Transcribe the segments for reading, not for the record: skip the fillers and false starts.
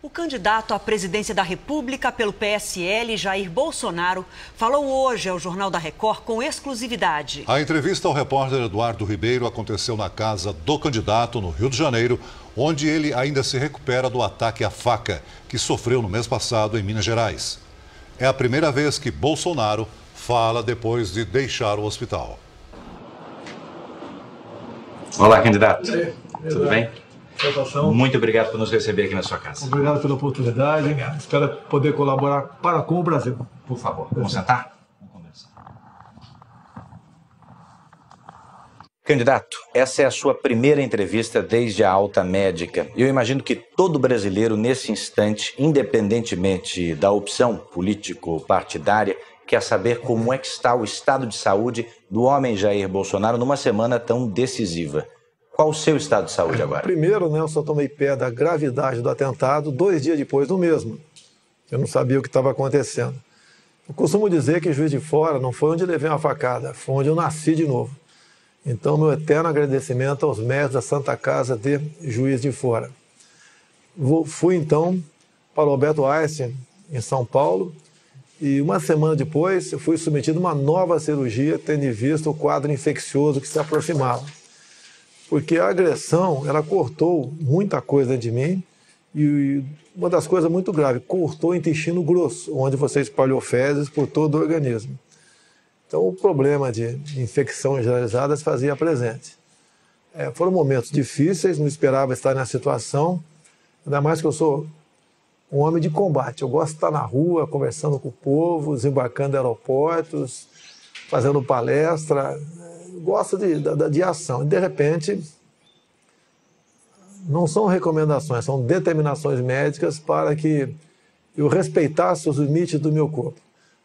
O candidato à presidência da República pelo PSL, Jair Bolsonaro, falou hoje ao Jornal da Record com exclusividade. A entrevista ao repórter Eduardo Ribeiro aconteceu na casa do candidato, no Rio de Janeiro, onde ele ainda se recupera do ataque à faca que sofreu no mês passado em Minas Gerais. É a primeira vez que Bolsonaro fala depois de deixar o hospital. Olá, candidato. Tudo bem? Muito obrigado por nos receber aqui na sua casa. Obrigado pela oportunidade. Obrigado. Espero poder colaborar para com o Brasil. Por favor, vamos sentar? Vamos conversar. Candidato, essa é a sua primeira entrevista desde a alta médica. Eu imagino que todo brasileiro, nesse instante, independentemente da opção político-partidária, quer saber como é que está o estado de saúde do homem Jair Bolsonaro numa semana tão decisiva. Qual o seu estado de saúde agora? Primeiro, né, eu só tomei pé da gravidade do atentado 2 dias depois do mesmo. Eu não sabia o que estava acontecendo. Eu costumo dizer que Juiz de Fora não foi onde levei uma facada, foi onde eu nasci de novo. Então, meu eterno agradecimento aos médicos da Santa Casa de Juiz de Fora. Fui, então, para o Alberto Einstein, em São Paulo, e uma semana depois eu fui submetido a uma nova cirurgia, tendo em vista o quadro infeccioso que se aproximava. Porque a agressão, ela cortou muita coisa de mim, e uma das coisas muito graves, cortou o intestino grosso, onde você espalhou fezes por todo o organismo. Então, o problema de infecção generalizada se fazia presente. Foram momentos difíceis, não esperava estar nessa situação, ainda mais que eu sou um homem de combate. Eu gosto de estar na rua, conversando com o povo, desembarcando em aeroportos, fazendo palestra. Gosto de ação. E, de repente, não são recomendações, são determinações médicas para que eu respeitasse os limites do meu corpo.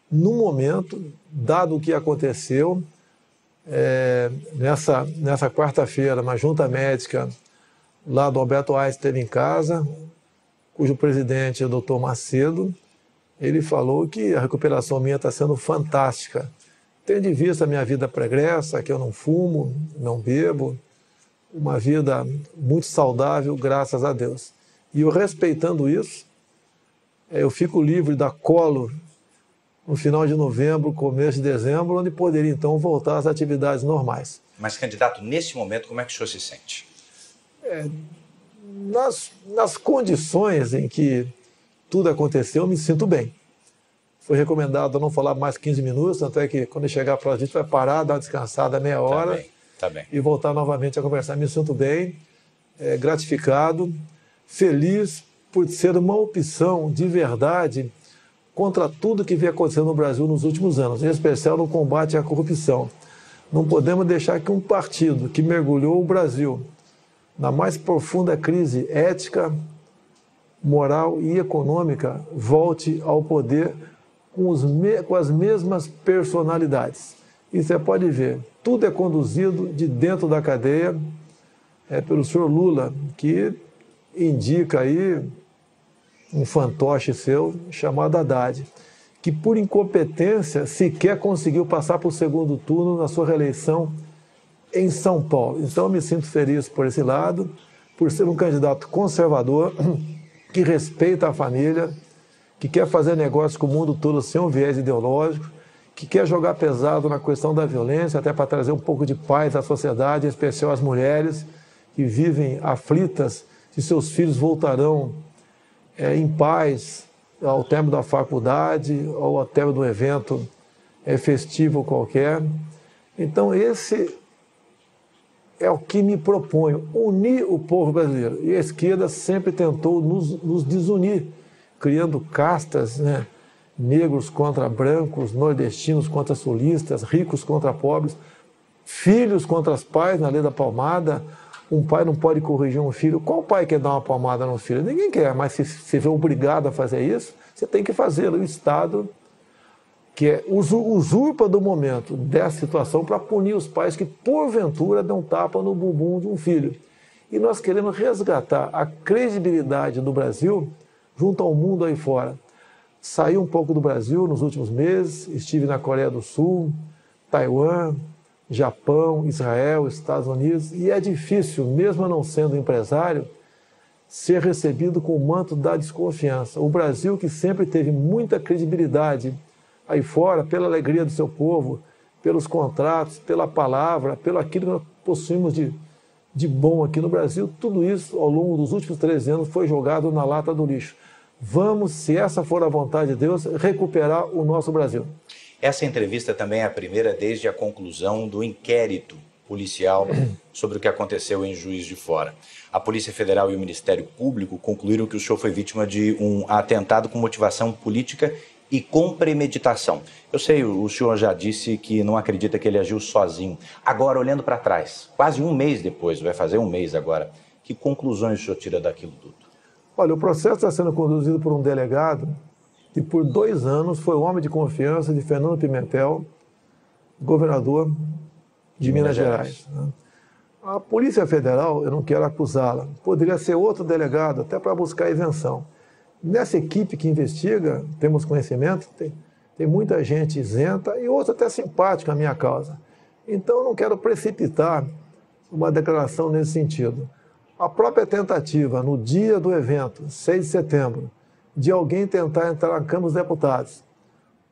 No momento, dado o que aconteceu, nessa quarta-feira, uma junta médica lá do Alberto Einstein esteve em casa, cujo presidente é o Dr. Macedo, ele falou que a recuperação minha está sendo fantástica. Tendo em vista a minha vida pregressa, que eu não fumo, não bebo, uma vida muito saudável, graças a Deus. E eu respeitando isso, eu fico livre da colo no final de novembro, começo de dezembro, onde poderia então voltar às atividades normais. Mas, candidato, nesse momento, como é que o senhor se sente? Nas condições em que tudo aconteceu, eu me sinto bem. Foi recomendado não falar mais 15 minutos, tanto é que quando chegar para a gente vai parar, dar uma descansada meia hora tá bem. E voltar novamente a conversar. Me sinto bem, gratificado, feliz por ser uma opção de verdade contra tudo que vem acontecendo no Brasil nos últimos anos, em especial no combate à corrupção. Não podemos deixar que um partido que mergulhou o Brasil na mais profunda crise ética, moral e econômica volte ao poder com as mesmas personalidades. E você pode ver, tudo é conduzido de dentro da cadeia pelo senhor Lula, que indica aí um fantoche seu chamado Haddad, que por incompetência sequer conseguiu passar para o segundo turno na sua reeleição em São Paulo. Então eu me sinto feliz por esse lado, por ser um candidato conservador, que respeita a família, que quer fazer negócio com o mundo todo sem um viés ideológico, que quer jogar pesado na questão da violência, até para trazer um pouco de paz à sociedade, em especial às mulheres que vivem aflitas se seus filhos voltarão em paz ao término da faculdade ou ao término do evento festivo qualquer. Então, esse é o que me proponho, unir o povo brasileiro. E a esquerda sempre tentou nos desunir, criando castas, né? Negros contra brancos, nordestinos contra sulistas, ricos contra pobres, filhos contra os pais, na lei da palmada. Um pai não pode corrigir um filho. Qual pai quer dar uma palmada no filho? Ninguém quer, mas se você vê obrigado a fazer isso, você tem que fazê-lo. O Estado, que usurpa do momento dessa situação para punir os pais que, porventura, dão tapa no bumbum de um filho. E nós queremos resgatar a credibilidade do Brasil junto ao mundo aí fora. Saí um pouco do Brasil nos últimos meses, estive na Coreia do Sul, Taiwan, Japão, Israel, Estados Unidos, e é difícil, mesmo não sendo empresário, ser recebido com o manto da desconfiança. O Brasil, que sempre teve muita credibilidade aí fora, pela alegria do seu povo, pelos contratos, pela palavra, pelo aquilo que nós possuímos de bom aqui no Brasil, tudo isso, ao longo dos últimos 13 anos, foi jogado na lata do lixo. Vamos, se essa for a vontade de Deus, recuperar o nosso Brasil. Essa entrevista também é a primeira desde a conclusão do inquérito policial sobre o que aconteceu em Juiz de Fora. A Polícia Federal e o Ministério Público concluíram que o senhor foi vítima de um atentado com motivação política e com premeditação. Eu sei, o senhor já disse que não acredita que ele agiu sozinho. Agora, olhando para trás, quase um mês depois, vai fazer um mês agora, que conclusões o senhor tira daquilo tudo? Olha, o processo está sendo conduzido por um delegado que por 2 anos foi o homem de confiança de Fernando Pimentel, governador de Minas Gerais. A Polícia Federal, eu não quero acusá-la, poderia ser outro delegado, até para buscar isenção. Nessa equipe que investiga, temos conhecimento, tem muita gente isenta e outra até simpática à minha causa. Então, eu não quero precipitar uma declaração nesse sentido. A própria tentativa, no dia do evento, 6 de setembro, de alguém tentar entrar na Câmara dos Deputados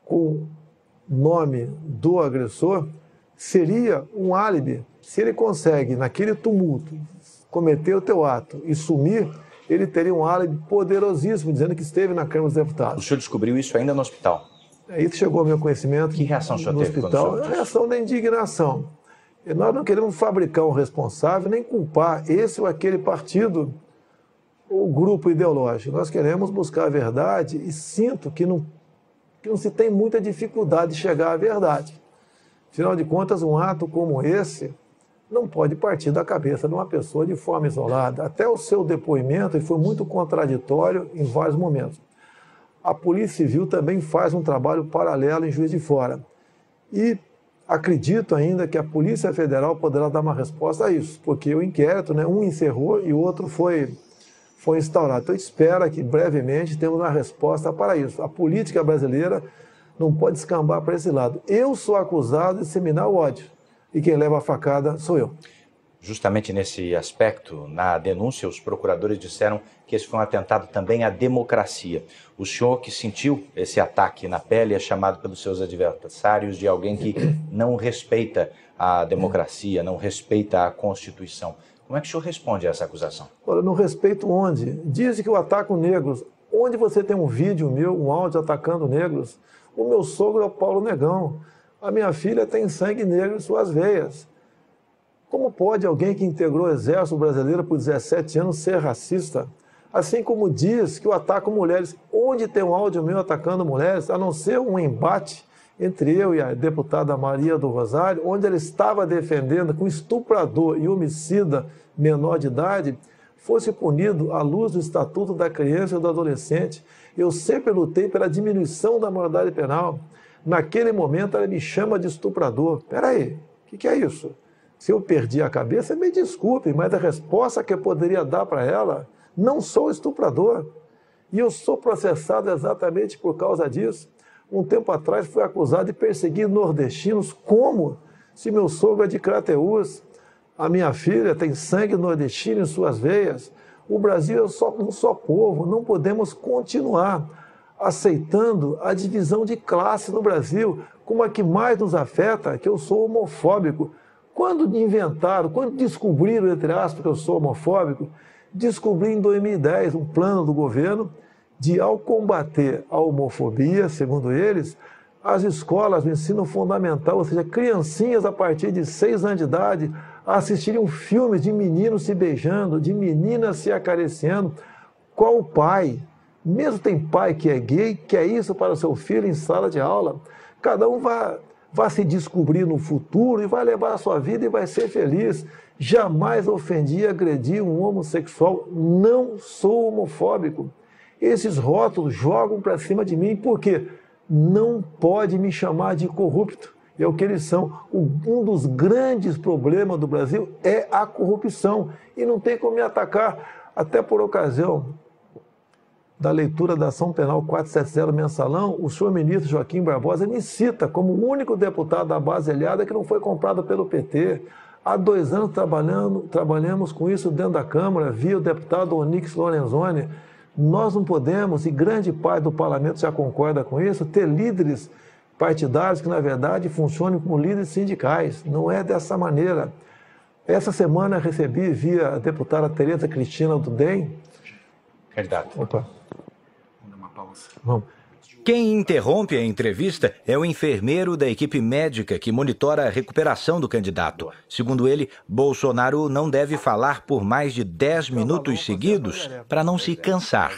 com o nome do agressor, seria um álibi. Se ele consegue, naquele tumulto, cometer o teu ato e sumir, ele teria um álibi poderosíssimo, dizendo que esteve na Câmara dos Deputados. O senhor descobriu isso ainda no hospital? Isso chegou ao meu conhecimento. Que reação o senhor no teve hospital? quando o senhor A reação da indignação. E nós não queremos fabricar um responsável, nem culpar esse ou aquele partido ou grupo ideológico. Nós queremos buscar a verdade e sinto que não se tem muita dificuldade de chegar à verdade. Afinal de contas, um ato como esse não pode partir da cabeça de uma pessoa de forma isolada. Até o seu depoimento ele foi muito contraditório em vários momentos. A Polícia Civil também faz um trabalho paralelo em Juiz de Fora. E acredito ainda que a Polícia Federal poderá dar uma resposta a isso, porque o inquérito, um encerrou e o outro foi instaurado. Então, espero que brevemente temos uma resposta para isso. A política brasileira não pode escambar para esse lado. Eu sou acusado de disseminar o ódio e quem leva a facada sou eu. Justamente nesse aspecto, na denúncia, os procuradores disseram que esse foi um atentado também à democracia. O senhor que sentiu esse ataque na pele é chamado pelos seus adversários de alguém que não respeita a democracia, não respeita a Constituição. Como é que o senhor responde a essa acusação? Olha, não respeito onde? Dizem que eu ataco negros. Onde você tem um vídeo meu, um áudio atacando negros? O meu sogro é o Paulo Negão. A minha filha tem sangue negro em suas veias. Como pode alguém que integrou o Exército Brasileiro por 17 anos ser racista? Assim como diz que eu ataco mulheres. Onde tem um áudio meu atacando mulheres, a não ser um embate entre eu e a deputada Maria do Rosário, onde ela estava defendendo que um estuprador e homicida menor de idade fosse punido à luz do Estatuto da Criança e do Adolescente. Eu sempre lutei pela diminuição da maioridade penal. Naquele momento, ela me chama de estuprador. Espera aí, o que é isso? Se eu perdi a cabeça, me desculpe, mas a resposta que eu poderia dar para ela, não sou estuprador. E eu sou processado exatamente por causa disso. Um tempo atrás, fui acusado de perseguir nordestinos. Como? Se meu sogro é de Crateús, a minha filha tem sangue nordestino em suas veias. O Brasil é um só povo. Não podemos continuar aceitando a divisão de classe no Brasil, como a que mais nos afeta, que eu sou homofóbico. Quando descobriram, entre aspas, que eu sou homofóbico, descobri em 2010 um plano do governo de, ao combater a homofobia, segundo eles, as escolas do ensino fundamental, ou seja, criancinhas a partir de 6 anos de idade, assistiriam filmes de meninos se beijando, de meninas se acariciando. Qual pai? Mesmo tem pai que é gay, quer isso para o seu filho em sala de aula. Cada um vai se descobrir no futuro e vai levar a sua vida e vai ser feliz. Jamais ofendi e agredi um homossexual. Não sou homofóbico. Esses rótulos jogam para cima de mim porque não pode me chamar de corrupto. É o que eles são. Um dos grandes problemas do Brasil é a corrupção. E não tem como me atacar. Até por ocasião da leitura da ação penal 470 mensalão, o senhor ministro Joaquim Barbosa me cita como o único deputado da base aliada que não foi comprado pelo PT. Há 2 anos trabalhamos com isso dentro da Câmara, via o deputado Onyx Lorenzoni. Nós não podemos, e grande parte do parlamento já concorda com isso, ter líderes partidários que, na verdade, funcionem como líderes sindicais. Não é dessa maneira. Essa semana recebi, via a deputada Tereza Cristina do DEM... Candidato. Opa. Vamos dar uma pausa. Vamos. Quem interrompe a entrevista é o enfermeiro da equipe médica que monitora a recuperação do candidato. Segundo ele, Bolsonaro não deve falar por mais de 10 minutos seguidos para não se cansar.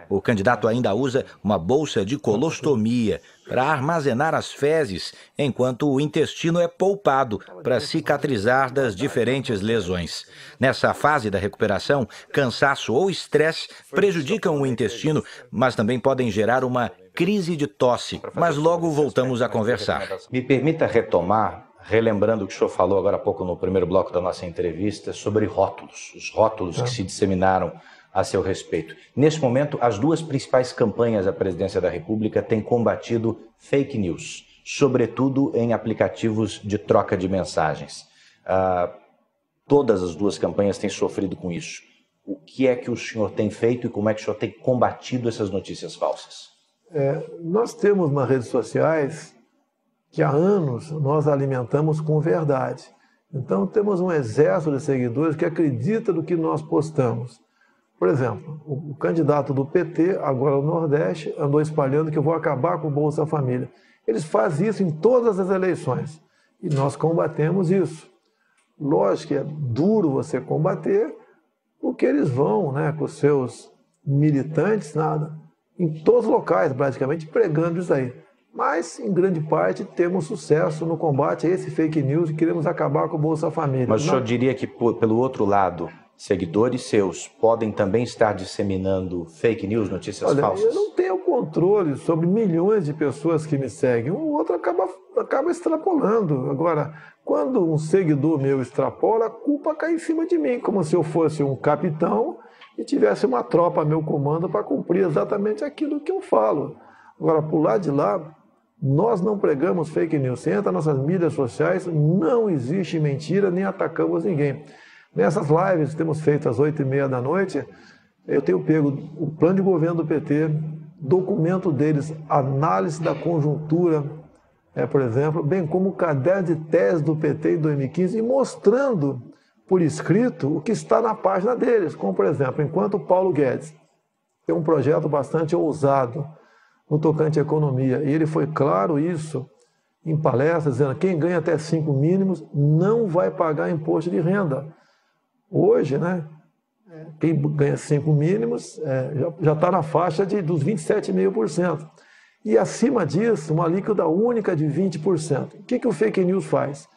O candidato ainda usa uma bolsa de colostomia para armazenar as fezes, enquanto o intestino é poupado para cicatrizar das diferentes lesões. Nessa fase da recuperação, cansaço ou estresse prejudicam o intestino, mas também podem gerar uma crise de tosse. Mas logo voltamos a conversar. Me permita retomar, relembrando o que o senhor falou agora há pouco no primeiro bloco da nossa entrevista, sobre rótulos, os rótulos que se disseminaram a seu respeito. Neste momento, as 2 principais campanhas da Presidência da República têm combatido fake news, sobretudo em aplicativos de troca de mensagens. Todas as 2 campanhas têm sofrido com isso. O que é que o senhor tem feito e como é que o senhor tem combatido essas notícias falsas? Nós temos nas redes sociais que há anos nós alimentamos com verdade. Então temos um exército de seguidores que acredita no que nós postamos. Por exemplo, o candidato do PT, agora no Nordeste, andou espalhando que eu vou acabar com o Bolsa Família. Eles fazem isso em todas as eleições e nós combatemos isso. Lógico que é duro você combater, porque eles vão, né, com os seus militantes, em todos os locais, praticamente, pregando isso aí. Mas, em grande parte, temos sucesso no combate a esse fake news e queremos acabar com o Bolsa Família. Mas o senhor diria que, pelo outro lado, seguidores seus podem também estar disseminando fake news, notícias falsas? Eu não tenho controle sobre milhões de pessoas que me seguem. O outro acaba extrapolando. Agora, quando um seguidor meu extrapola, a culpa cai em cima de mim, como se eu fosse um capitão e tivesse uma tropa a meu comando para cumprir exatamente aquilo que eu falo. Agora, por lado de lá, nós não pregamos fake news. Você entra nas nossas mídias sociais, não existe mentira, nem atacamos ninguém. Nessas lives que temos feito às 8h30 da noite, eu tenho pego o plano de governo do PT, documento deles, análise da conjuntura, por exemplo, bem como o caderno de tese do PT em 2015, e mostrando por escrito o que está na página deles. Como, por exemplo, enquanto o Paulo Guedes tem um projeto bastante ousado no tocante à economia, e ele foi claro isso em palestras, dizendo que quem ganha até 5 mínimos não vai pagar imposto de renda. Hoje, né, quem ganha 5 mínimos já está na faixa dos 27,5%. E acima disso, uma alíquota única de 20%. O que o fake news faz?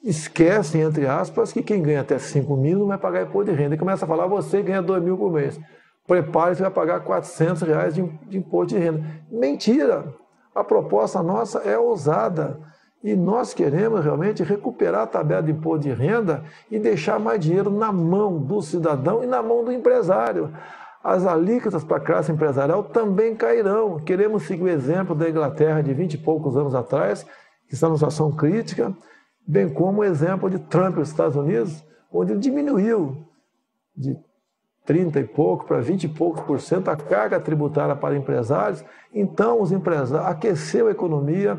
Esquecem, entre aspas, que quem ganha até 5 mil não vai pagar imposto de renda. E começa a falar, você ganha 2 mil por mês. Prepare-se, vai pagar R$400 de imposto de renda. Mentira! A proposta nossa é ousada. E nós queremos realmente recuperar a tabela de imposto de renda e deixar mais dinheiro na mão do cidadão e na mão do empresário. As alíquotas para a classe empresarial também cairão. Queremos seguir o exemplo da Inglaterra de 20 e poucos anos atrás, que está numa situação crítica, bem como o exemplo de Trump nos Estados Unidos, onde ele diminuiu de 30 e pouco para 20 e poucos por cento a carga tributária para empresários. Então, os empresários aqueceu a economia,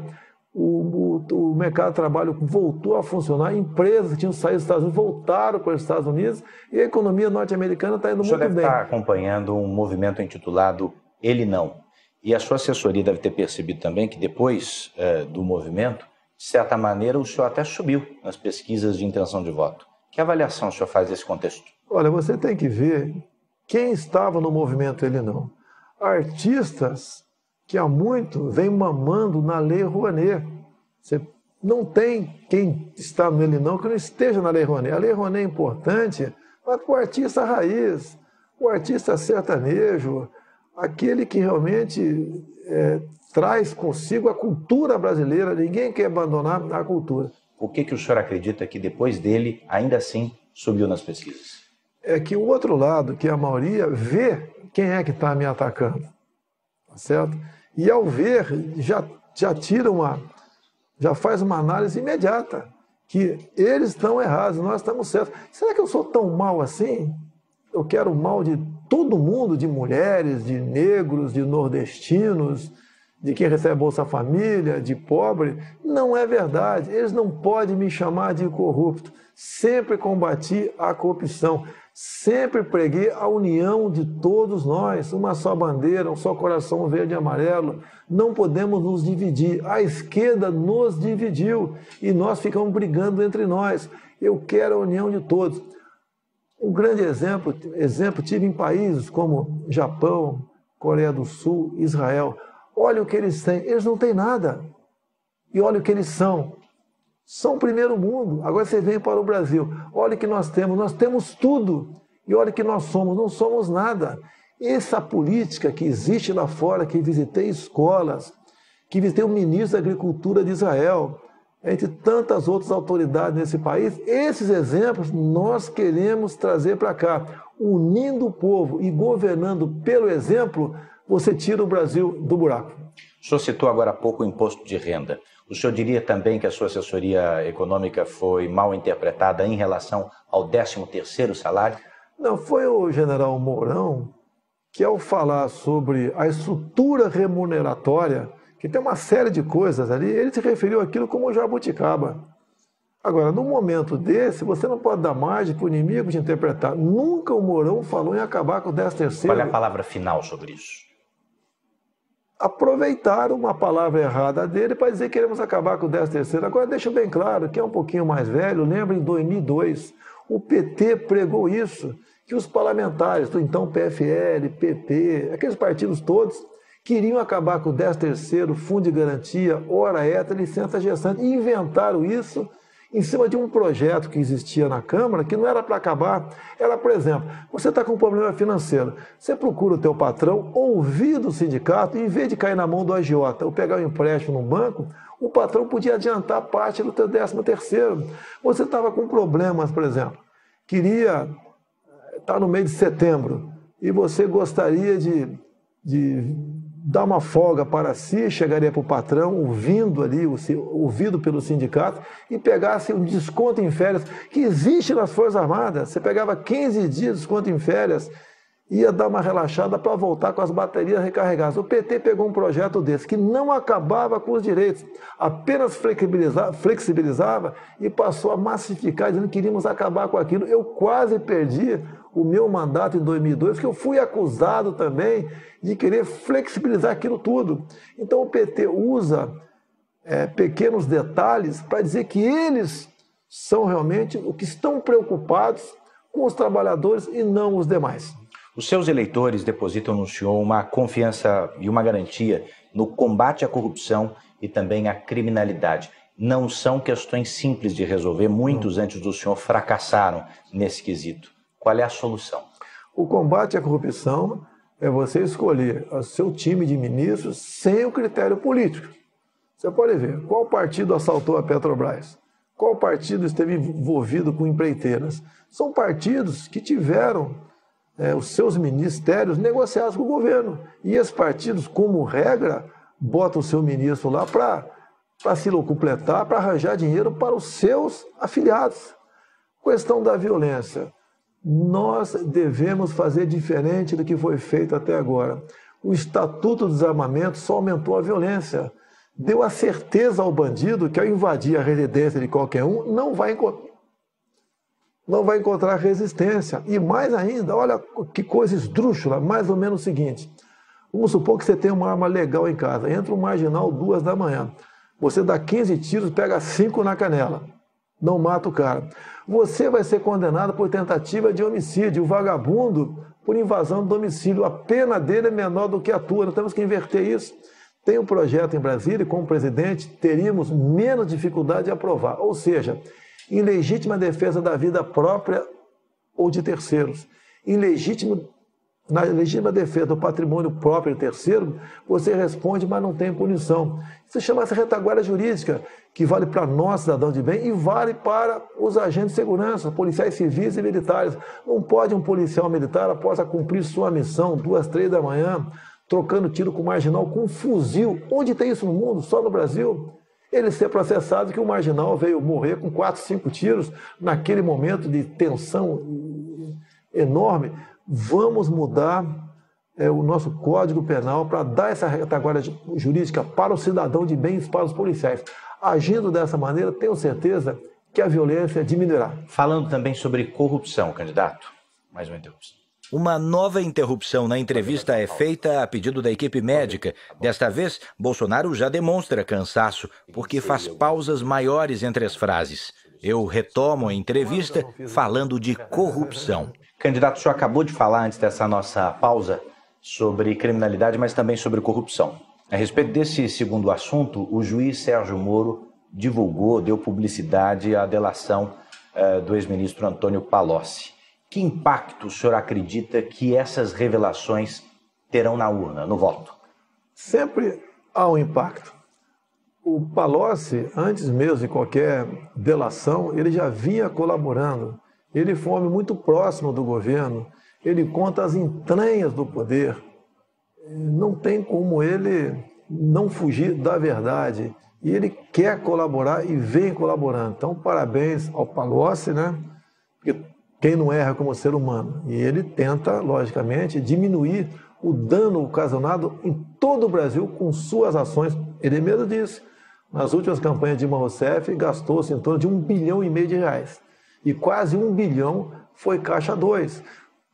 o mercado de trabalho voltou a funcionar, empresas que tinham saído dos Estados Unidos voltaram para os Estados Unidos e a economia norte-americana está indo muito bem. O senhor deve estar acompanhando um movimento intitulado Ele Não. E a sua assessoria deve ter percebido também que depois do movimento, de certa maneira, o senhor até subiu nas pesquisas de intenção de voto. Que avaliação o senhor faz desse contexto? Olha, você tem que ver quem estava no movimento Ele Não. Artistas que há muito vem mamando na Lei Rouanet. Você não tem quem está no Ele Não que não esteja na Lei Rouanet. A Lei Rouanet é importante, mas para o artista raiz, o artista sertanejo, aquele que realmente traz consigo a cultura brasileira. Ninguém quer abandonar a cultura. Por que o senhor acredita que depois dele, ainda assim, subiu nas pesquisas? É que o outro lado, que a maioria, vê quem é que está me atacando. Tá certo? E ao ver, já faz uma análise imediata. que eles estão errados, nós estamos certos. Será que eu sou tão mal assim? Eu quero o mal de todo mundo, de mulheres, de negros, de nordestinos, de quem recebe Bolsa Família, de pobre? Não é verdade. Eles não podem me chamar de corrupto. Sempre combati a corrupção. Sempre preguei a união de todos nós, uma só bandeira, um só coração verde e amarelo. Não podemos nos dividir. A esquerda nos dividiu e nós ficamos brigando entre nós. Eu quero a união de todos. Um grande exemplo tive em países como Japão, Coreia do Sul, Israel. Olha o que eles têm. Eles não têm nada. E olha o que eles são. São o primeiro mundo. Agora você vem para o Brasil. Olha o que nós temos tudo. E olha o que nós somos, não somos nada. Essa política que existe lá fora, que visitei escolas, que visitei o ministro da Agricultura de Israel, entre tantas outras autoridades nesse país, esses exemplos nós queremos trazer para cá. Unindo o povo e governando pelo exemplo, você tira o Brasil do buraco. O senhor citou agora há pouco o imposto de renda. O senhor diria também que a sua assessoria econômica foi mal interpretada em relação ao 13º salário? Não, foi o general Mourão que, ao falar sobre a estrutura remuneratória, que tem uma série de coisas ali, ele se referiu àquilo como jabuticaba. Agora, num momento desse, você não pode dar margem para o inimigo de interpretar. Nunca o Mourão falou em acabar com o 13º. Qual é a palavra final sobre isso? Aproveitaram uma palavra errada dele para dizer que queremos acabar com o 13º. Agora, deixa bem claro, quem é um pouquinho mais velho, lembra em 2002, o PT pregou isso, que os parlamentares, do então PFL, PP, aqueles partidos todos, queriam acabar com o 13º, fundo de garantia, hora extra, licença gestante, e inventaram isso em cima de um projeto que existia na Câmara, que não era para acabar. Era, por exemplo, você está com um problema financeiro, você procura o teu patrão, ouvir do sindicato, e em vez de cair na mão do agiota ou pegar um empréstimo no banco, o patrão podia adiantar parte do teu 13º. Você estava com problemas, por exemplo, queria estar no mês de setembro, e você gostaria de dar uma folga para si, chegaria para o patrão, ouvido pelo sindicato, e pegasse um desconto em férias, que existe nas Forças Armadas. Você pegava 15 dias de desconto em férias, ia dar uma relaxada para voltar com as baterias recarregadas. O PT pegou um projeto desse, que não acabava com os direitos, apenas flexibilizava e passou a massificar, dizendo que queríamos acabar com aquilo. Eu quase perdi o meu mandato em 2002, porque eu fui acusado também de querer flexibilizar aquilo tudo. Então o PT usa pequenos detalhes para dizer que eles são realmente o que estão preocupados com os trabalhadores e não os demais. Os seus eleitores depositam no senhor uma confiança e uma garantia no combate à corrupção e também à criminalidade. Não são questões simples de resolver. Muitos antes do senhor fracassaram nesse quesito. Qual é a solução? O combate à corrupção é você escolher o seu time de ministros sem o critério político. Você pode ver qual partido assaltou a Petrobras, qual partido esteve envolvido com empreiteiras. São partidos que tiveram os seus ministérios negociados com o governo. E esses partidos, como regra, botam o seu ministro lá para se locupletar, para arranjar dinheiro para os seus afiliados. Questão da violência. Nós devemos fazer diferente do que foi feito até agora. O Estatuto do Desarmamento só aumentou a violência. Deu a certeza ao bandido que, ao invadir a residência de qualquer um, não vai encontrar resistência. E mais ainda, olha que coisa esdrúxula, mais ou menos o seguinte. Vamos supor que você tem uma arma legal em casa, entra um marginal 2 da manhã. Você dá 15 tiros, pega 5 na canela. Não mata o cara. Você vai ser condenado por tentativa de homicídio. O vagabundo por invasão do domicílio. A pena dele é menor do que a tua. Nós temos que inverter isso. Tem um projeto em Brasília e, como presidente, teríamos menos dificuldade de aprovar. Ou seja, em legítima defesa da vida própria ou de terceiros. Na legítima defesa do patrimônio próprio de terceiro, você responde, mas não tem punição. Isso chama-se retaguarda jurídica, que vale para nós, cidadão de bem, e vale para os agentes de segurança, policiais civis e militares. Não pode um policial militar, após cumprir sua missão, 2, 3 da manhã, trocando tiro com marginal, com um fuzil. Onde tem isso no mundo? Só no Brasil. ele ser processado que o marginal veio morrer com 4, 5 tiros naquele momento de tensão enorme. Vamos mudar o nosso Código Penal para dar essa retaguarda jurídica para o cidadão de bem e para os policiais. Agindo dessa maneira, tenho certeza que a violência diminuirá. Falando também sobre corrupção, candidato. Mais uma interrupção. Uma nova interrupção na entrevista é feita a pedido da equipe médica. Desta vez, Bolsonaro já demonstra cansaço, porque faz pausas maiores entre as frases. Eu retomo a entrevista falando de corrupção. Candidato, o senhor acabou de falar antes dessa nossa pausa sobre criminalidade, mas também sobre corrupção. A respeito desse segundo assunto, o juiz Sérgio Moro divulgou, deu publicidade à delação do ex-ministro Antônio Palocci. Que impacto o senhor acredita que essas revelações terão na urna, no voto? Sempre há um impacto. O Palocci, antes mesmo de qualquer delação, ele já vinha colaborando. Ele foi um homem muito próximo do governo. Ele conta as entranhas do poder. Não tem como ele não fugir da verdade. E ele quer colaborar e vem colaborando. Então, parabéns ao Palocci, né? Porque quem não erra como ser humano. E ele tenta, logicamente, diminuir o dano ocasionado em todo o Brasil com suas ações. Ele mesmo disse, nas últimas campanhas de Dilma Rousseff, gastou-se em torno de R$1,5 bilhão de reais. E quase R$1 bilhão foi Caixa 2.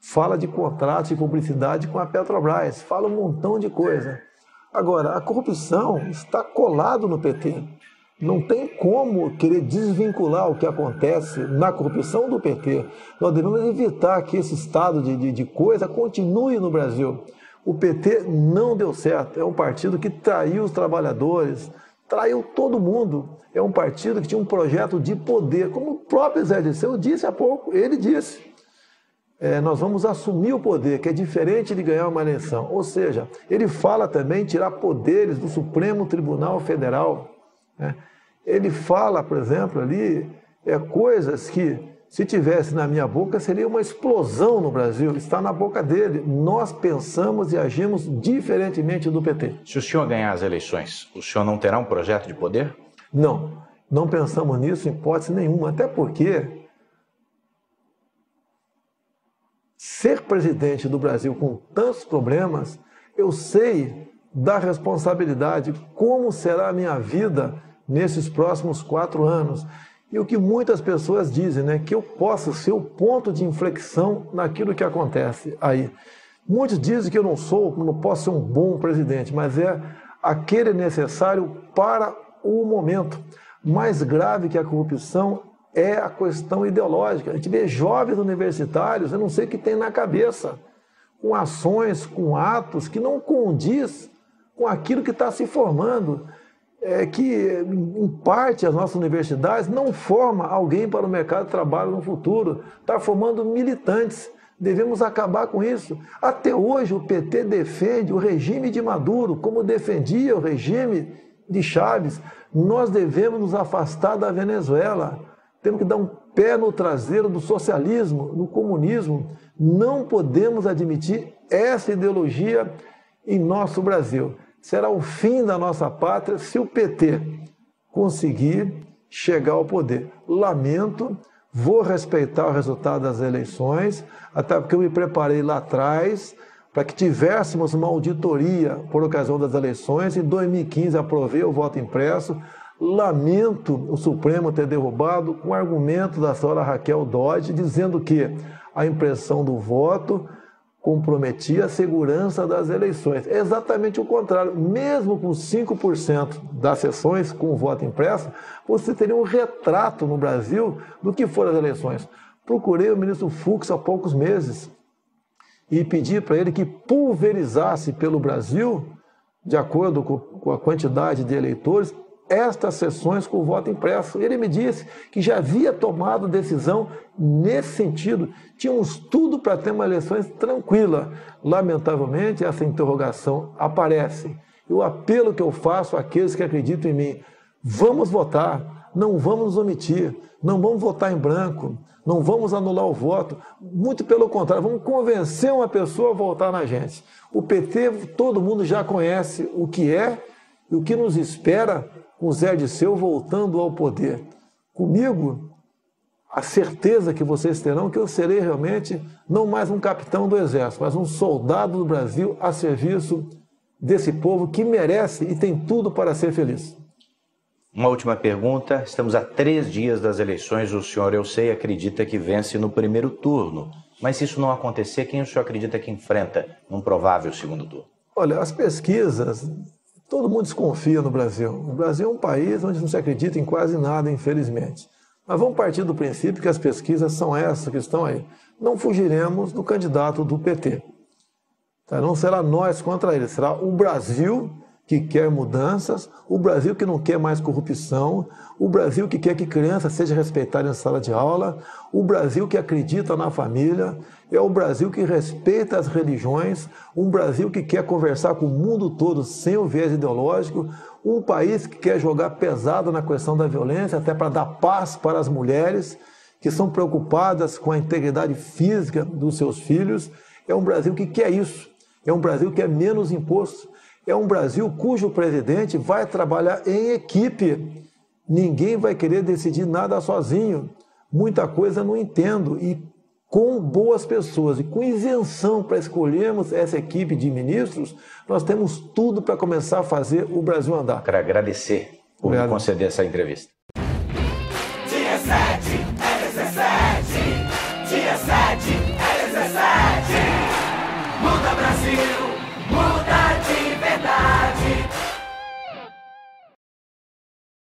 Fala de contratos de publicidade com a Petrobras, fala um montão de coisa. Agora, a corrupção está colado no PT. Não tem como querer desvincular o que acontece na corrupção do PT. Nós devemos evitar que esse estado de coisa continue no Brasil. O PT não deu certo. É um partido que traiu os trabalhadores, traiu todo mundo. É um partido que tinha um projeto de poder. Como o próprio Zé Dirceu disse há pouco, ele disse. Nós vamos assumir o poder, que é diferente de ganhar uma eleição. Ou seja, ele fala também em tirar poderes do Supremo Tribunal Federal, né? Ele fala, por exemplo, ali, coisas que, se tivesse na minha boca, seria uma explosão no Brasil. Está na boca dele. Nós pensamos e agimos diferentemente do PT. Se o senhor ganhar as eleições, o senhor não terá um projeto de poder? Não pensamos nisso em hipótese nenhuma. Até porque ser presidente do Brasil com tantos problemas, eu sei da responsabilidade, como será a minha vida nesses próximos 4 anos. E o que muitas pessoas dizem, né, que eu posso ser o ponto de inflexão naquilo que acontece aí. Muitos dizem que eu não posso ser um bom presidente, mas é aquele necessário para o momento. Mais grave que a corrupção é a questão ideológica. A gente vê jovens universitários, eu não sei o que tem na cabeça, com ações, com atos que não condiz com aquilo que está se formando. Que, em parte, as nossas universidades não formam alguém para o mercado de trabalho no futuro, está formando militantes. Devemos acabar com isso. Até hoje, o PT defende o regime de Maduro, como defendia o regime de Chávez. Nós devemos nos afastar da Venezuela. Temos que dar um pé no traseiro do socialismo, no comunismo. Não podemos admitir essa ideologia em nosso Brasil. Será o fim da nossa pátria se o PT conseguir chegar ao poder. Lamento, vou respeitar o resultado das eleições, até porque eu me preparei lá atrás para que tivéssemos uma auditoria por ocasião das eleições. Em 2015 aprovei o voto impresso. Lamento o Supremo ter derrubado com o argumento da senhora Raquel Dodge, dizendo que a impressão do voto comprometia a segurança das eleições. É exatamente o contrário. Mesmo com 5% das sessões com o voto impresso, você teria um retrato no Brasil do que foram as eleições. Procurei o ministro Fux há poucos meses e pedi para ele que pulverizasse pelo Brasil, de acordo com a quantidade de eleitores, estas sessões com o voto impresso. Ele me disse que já havia tomado decisão nesse sentido. Tínhamos tudo para ter uma eleição tranquila. Lamentavelmente, essa interrogação aparece. E o apelo que eu faço àqueles que acreditam em mim: vamos votar, não vamos nos omitir, não vamos votar em branco, não vamos anular o voto. Muito pelo contrário, vamos convencer uma pessoa a votar na gente. O PT, todo mundo já conhece o que é e o que nos espera com Zé Dirceu voltando ao poder. Comigo, a certeza que vocês terão que eu serei realmente não mais um capitão do Exército, mas um soldado do Brasil a serviço desse povo que merece e tem tudo para ser feliz. Uma última pergunta. Estamos a 3 dias das eleições. O senhor, eu sei, acredita que vence no primeiro turno. Mas se isso não acontecer, quem o senhor acredita que enfrenta num provável segundo turno? Olha, as pesquisas, todo mundo desconfia no Brasil. O Brasil é um país onde não se acredita em quase nada, infelizmente. Mas vamos partir do princípio que as pesquisas são essas que estão aí. Não fugiremos do candidato do PT. Tá? Não será nós contra ele, será o Brasil que quer mudanças, o Brasil que não quer mais corrupção, o Brasil que quer que criança seja respeitada em sala de aula, o Brasil que acredita na família, é o Brasil que respeita as religiões, um Brasil que quer conversar com o mundo todo sem o viés ideológico, um país que quer jogar pesado na questão da violência, até para dar paz para as mulheres que são preocupadas com a integridade física dos seus filhos. É um Brasil que quer isso, é um Brasil que quer menos imposto, é um Brasil cujo presidente vai trabalhar em equipe. Ninguém vai querer decidir nada sozinho. Muita coisa eu não entendo. E com boas pessoas e com isenção para escolhermos essa equipe de ministros, nós temos tudo para começar a fazer o Brasil andar. Quero agradecer por me conceder essa entrevista. Dia 7 é 17. Dia 7 é 17. Muda Brasil.